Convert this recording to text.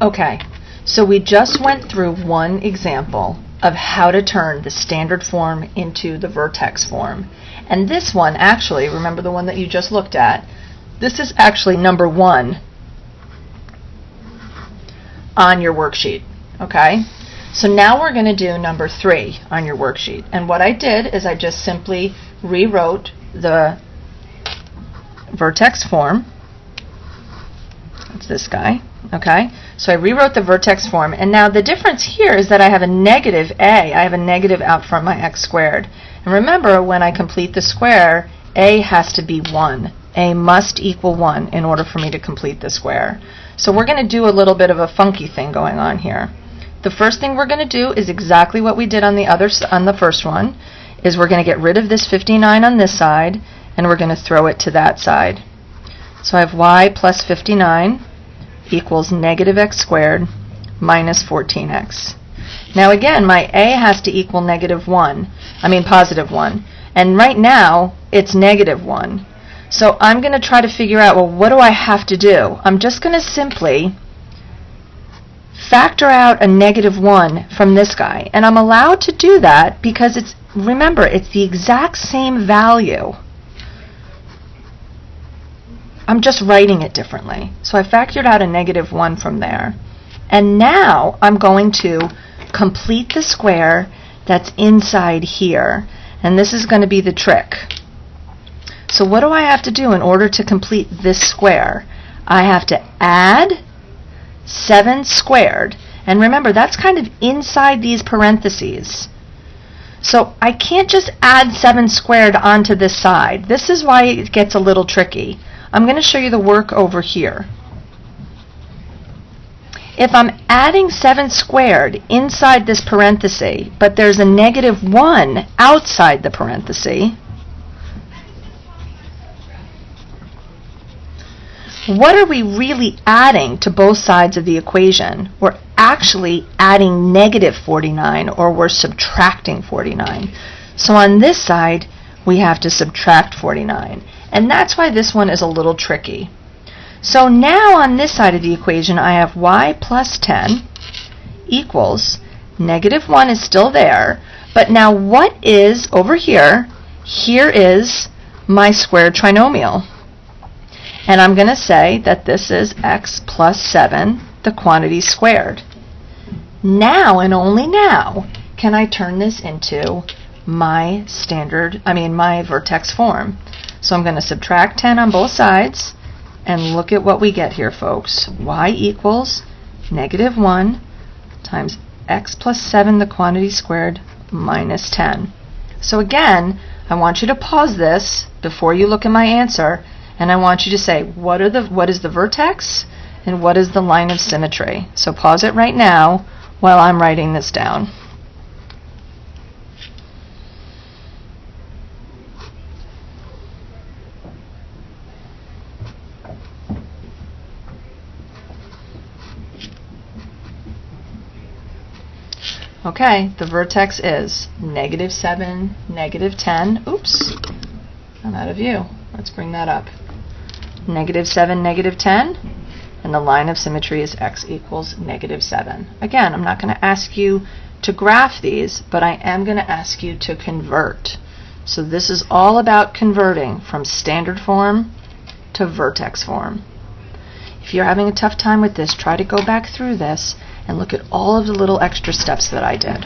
Okay, so we just went through one example of how to turn the standard form into the vertex form. And this one, actually, remember the one that you just looked at, this is actually number 1 on your worksheet, okay? So now we're going to do number 3 on your worksheet. And what I did is I just simply rewrote the vertex form. That's this guy, okay? So I rewrote the vertex form, and now the difference here is that I have a negative a. I have a negative out front my x squared. And remember, when I complete the square, a has to be 1. A must equal 1 in order for me to complete the square. So we're going to do a little bit of a funky thing going on here. The first thing we're going to do is exactly what we did on the first one, is we're going to get rid of this 59 on this side, and we're going to throw it to that side. So I have y plus 59 equals negative x squared minus 14x. Now again, my a has to equal positive 1. And right now, it's negative 1. So I'm going to try to figure out, well, what do I have to do? I'm just going to simply factor out a negative 1 from this guy. And I'm allowed to do that because remember, it's the exact same value. I'm just writing it differently. So I factored out a negative 1 from there. And now I'm going to complete the square that's inside here. And this is going to be the trick. So what do I have to do in order to complete this square? I have to add 7 squared. And remember, that's kind of inside these parentheses. So I can't just add 7 squared onto this side. This is why it gets a little tricky. I'm going to show you the work over here. If I'm adding 7 squared inside this parenthesis, but there's a negative 1 outside the parenthesis, what are we really adding to both sides of the equation? We're actually adding negative 49, or we're subtracting 49. So on this side, we have to subtract 49. And that's why this one is a little tricky. So now on this side of the equation, I have y plus 10 equals negative 1 is still there. But now what is over here? Here is my squared trinomial. And I'm going to say that this is x plus 7, the quantity squared. Now and only now can I turn this into my my vertex form. So I'm going to subtract 10 on both sides, and look at what we get here, folks. Y equals negative 1 times x plus 7, the quantity squared, minus 10. So again, I want you to pause this before you look at my answer, and I want you to say, what is the vertex and what is the line of symmetry? So pause it right now while I'm writing this down. Okay, the vertex is negative 7, negative 10. Oops, I'm out of view. Let's bring that up. Negative 7, negative 10, and the line of symmetry is x equals negative 7. Again, I'm not going to ask you to graph these, but I am going to ask you to convert. So this is all about converting from standard form to vertex form. If you're having a tough time with this, try to go back through this and look at all of the little extra steps that I did.